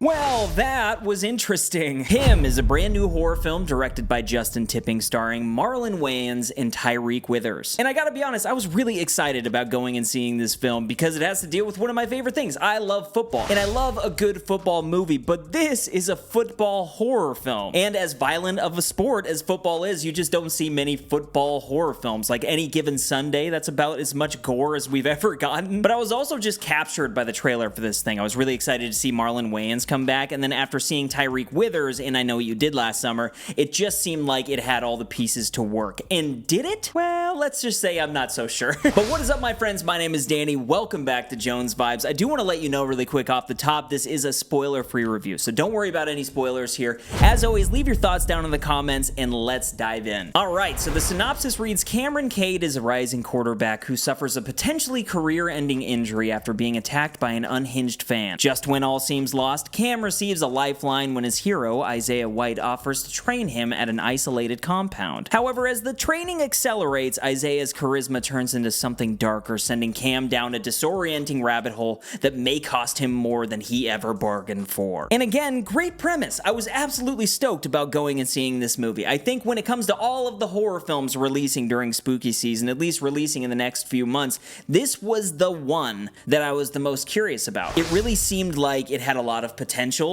Well, that was interesting. Him is a brand new horror film directed by Justin Tipping starring Marlon Wayans and Tyriq Withers. And I gotta be honest, I was really excited about going and seeing this film because it has to deal with one of my favorite things. I love football, and I love a good football movie, but this is a football horror film. And as violent of a sport as football is, you just don't see many football horror films. Like Any Given Sunday, that's about as much gore as we've ever gotten. But I was also just captured by the trailer for this thing. I was really excited to see Marlon Wayans come back, and then after seeing Tyriq Withers in I Know What You Did Last Summer, it just seemed like it had all the pieces to work. And did it? Well, let's just say I'm not so sure. But what is up, my friends? My name is Danny. Welcome back to Jones Vibes. I do want to let you know really quick off the top, this is a spoiler-free review, so don't worry about any spoilers here. As always, leave your thoughts down in the comments, and let's dive in. Alright, so the synopsis reads, Cameron Cade is a rising quarterback who suffers a potentially career-ending injury after being attacked by an unhinged fan. Just when all seems lost, Cam receives a lifeline when his hero, Isaiah White, offers to train him at an isolated compound. However, as the training accelerates, Isaiah's charisma turns into something darker, sending Cam down a disorienting rabbit hole that may cost him more than he ever bargained for. And again, great premise. I was absolutely stoked about going and seeing this movie. I think when it comes to all of the horror films releasing during spooky season, at least releasing in the next few months, this was the one that I was the most curious about. It really seemed like it had a lot of potential.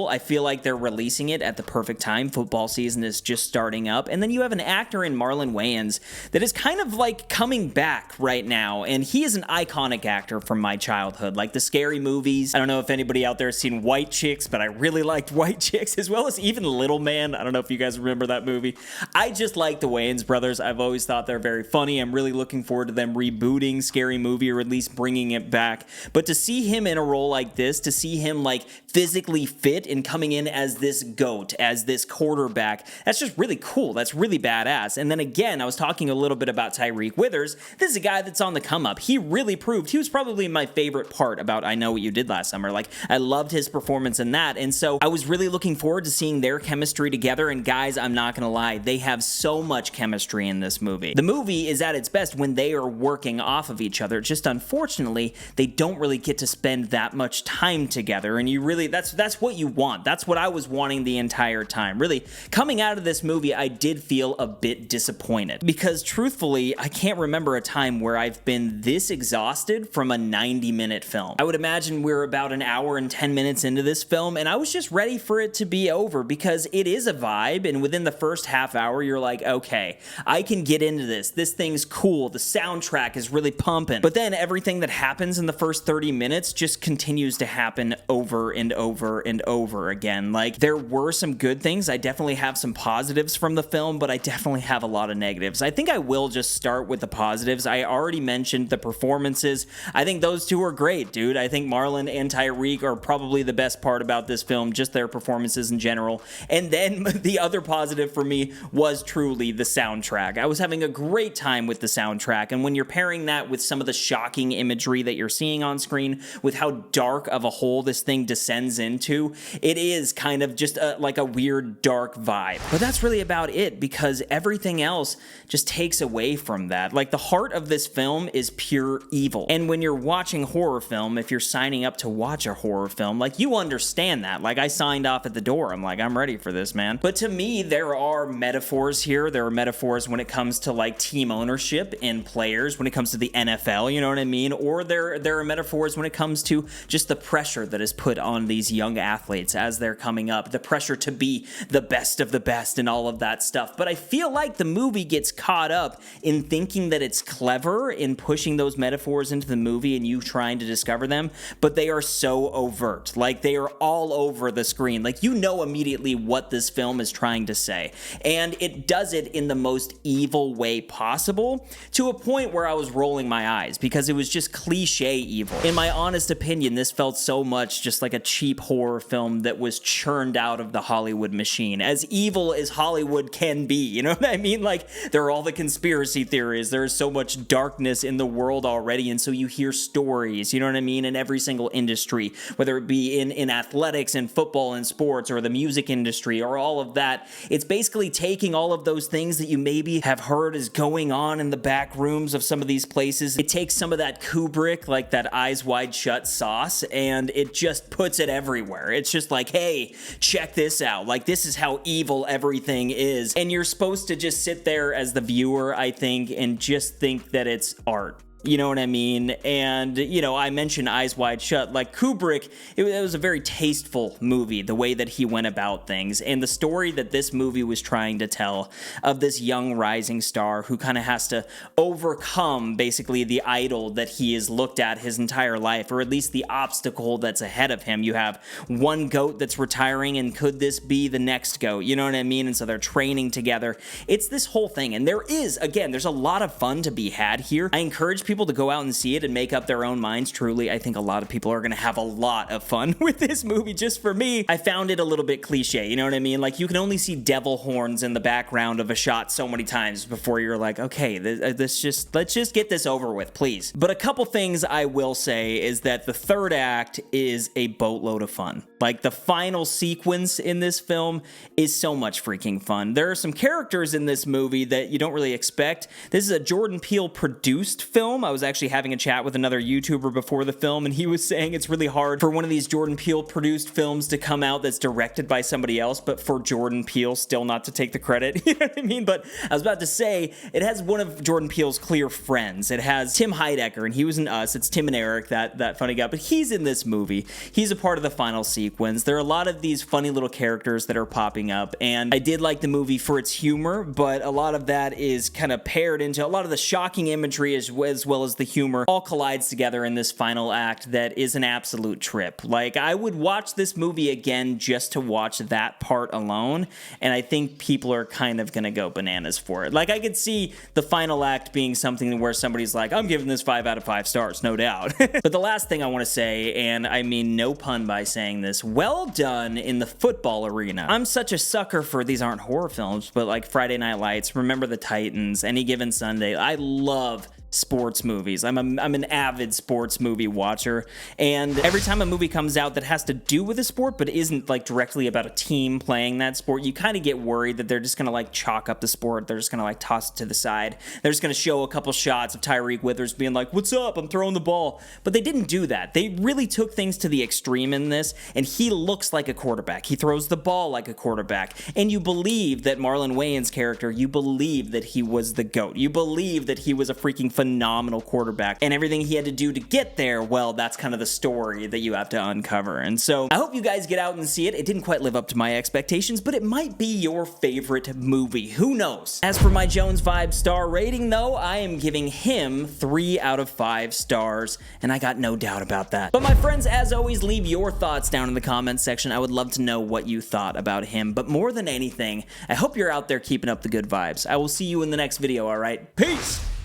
I feel like they're releasing it at the perfect time. Football season is just starting up, and then you have an actor in Marlon Wayans that is kind of like coming back right now, and he is an iconic actor from my childhood, like the scary movies. I don't know if anybody out there has seen White Chicks, but I really liked White Chicks, as well as even Little Man. I don't know if you guys remember that movie. I just like the Wayans brothers. I've always thought they're very funny. I'm really looking forward to them rebooting Scary Movie, or at least bringing it back. But to see him in a role like this, to see him like physically fit and coming in as this GOAT, as this quarterback, that's just really cool. That's really badass. And then again, I was talking a little bit about Tyriq Withers. This is a guy that's on the come up. He really proved, he was probably my favorite part about I Know What You Did Last Summer. Like, I loved his performance in that. And so I was really looking forward to seeing their chemistry together. And guys, I'm not gonna lie, they have so much chemistry in this movie. The movie is at its best when they are working off of each other. Just unfortunately, they don't really get to spend that much time together. And you really, that's what you want. That's what I was wanting the entire time. Really, coming out of this movie, I did feel a bit disappointed because truthfully, I can't remember a time where I've been this exhausted from a 90-minute film. I would imagine we're about an hour and 10 minutes into this film, and I was just ready for it to be over because it is a vibe, and within the first half hour, you're like, okay, I can get into this. This thing's cool. The soundtrack is really pumping. But then everything that happens in the first 30 minutes just continues to happen over and over and over again. Like, there were some good things. I definitely have some positives from the film, but I definitely have a lot of negatives. I think I will just start with the positives. I already mentioned the performances. I think those two are great, dude. I think Marlon and Tyriq are probably the best part about this film, just their performances in general. And then the other positive for me was truly the soundtrack. I was having a great time with the soundtrack, and when you're pairing that with some of the shocking imagery that you're seeing on screen, with how dark of a hole this thing descends into, it is kind of just like a weird dark vibe. But that's really about it, because everything else just takes away from that. Like, the heart of this film is pure evil. And when you're watching horror film, if you're signing up to watch a horror film, like, you understand that. Like, I signed off at the door. I'm like, I'm ready for this, man. But to me, there are metaphors here. There are metaphors when it comes to like team ownership and players, when it comes to the NFL, you know what I mean? Or there are metaphors when it comes to just the pressure that is put on these young athletes as they're coming up, the pressure to be the best of the best and all of that stuff. But I feel like the movie gets caught up in thinking that it's clever in pushing those metaphors into the movie and you trying to discover them, but they are so overt. Like, they are all over the screen. Like, you know immediately what this film is trying to say. And it does it in the most evil way possible, to a point where I was rolling my eyes because it was just cliche evil. In my honest opinion, this felt so much just like a cheap horror film that was churned out of the Hollywood machine. As evil as Hollywood can be, you know what I mean? Like, there are all the conspiracy theories. There is so much darkness in the world already, and so you hear stories, you know what I mean, in every single industry, whether it be in athletics and football and sports or the music industry or all of that. It's basically taking all of those things that you maybe have heard is going on in the back rooms of some of these places. It takes some of that Kubrick, like that Eyes Wide Shut sauce, and it just puts it everywhere. nowhere. It's just like, hey, check this out. Like, this is how evil everything is. And you're supposed to just sit there as the viewer, I think, and just think that it's art. You know what I mean? And, you know, I mentioned Eyes Wide Shut. Like, Kubrick, it was a very tasteful movie, the way that he went about things. And the story that this movie was trying to tell of this young rising star who kind of has to overcome, basically, the idol that he has looked at his entire life, or at least the obstacle that's ahead of him. You have one goat that's retiring, and could this be the next goat? You know what I mean? And so they're training together. It's this whole thing. And there is, again, there's a lot of fun to be had here. I encourage people to go out and see it and make up their own minds. Truly, I think a lot of people are going to have a lot of fun with this movie. Just for me, I found it a little bit cliche, you know what I mean? Like, you can only see devil horns in the background of a shot so many times before you're like, okay, let's just get this over with, please. But a couple things I will say is that the third act is a boatload of fun. Like, the final sequence in this film is so much freaking fun. There are some characters in this movie that you don't really expect. This is a Jordan Peele produced film. I was actually having a chat with another YouTuber before the film, and he was saying it's really hard for one of these Jordan Peele produced films to come out that's directed by somebody else, but for Jordan Peele still not to take the credit. You know what I mean? But I was about to say, it has one of Jordan Peele's clear friends. It has Tim Heidecker, and he was in Us. It's Tim and Eric, that funny guy, but he's in this movie. He's a part of the final sequence. There are a lot of these funny little characters that are popping up, and I did like the movie for its humor, but a lot of that is kind of paired into a lot of the shocking imagery as well as the humor all collides together in this final act that is an absolute trip. Like, I would watch this movie again just to watch that part alone, and I think people are kind of gonna go bananas for it. Like, I could see the final act being something where somebody's like, I'm giving this 5 out of 5 stars, no doubt. But the last thing I want to say, and I mean no pun by saying this, well done in the football arena. I'm such a sucker for, these aren't horror films, but like Friday Night Lights, Remember the Titans, Any Given Sunday. I love sports movies. I'm an avid sports movie watcher, and every time a movie comes out that has to do with a sport but isn't like directly about a team playing that sport, you kind of get worried that they're just gonna like chalk up the sport. They're just gonna like toss it to the side. They're just gonna show a couple shots of Tyriq Withers being like, what's up, I'm throwing the ball. But they didn't do that. They really took things to the extreme in this, and he looks like a quarterback. He throws the ball like a quarterback, and you believe that Marlon Wayans' character, you believe that he was the GOAT. You believe that he was a freaking phenomenal quarterback, and everything he had to do to get there, well, that's kind of the story that you have to uncover. And so I hope you guys get out and see it. It didn't quite live up to my expectations, but it might be your favorite movie. Who knows? As for my Jones Vibe star rating, though, I am giving him 3 out of 5 stars, and I got no doubt about that. But my friends, as always, leave your thoughts down in the comments section. I would love to know what you thought about him, but more than anything, I hope you're out there keeping up the good vibes. I will see you in the next video, all right? Peace!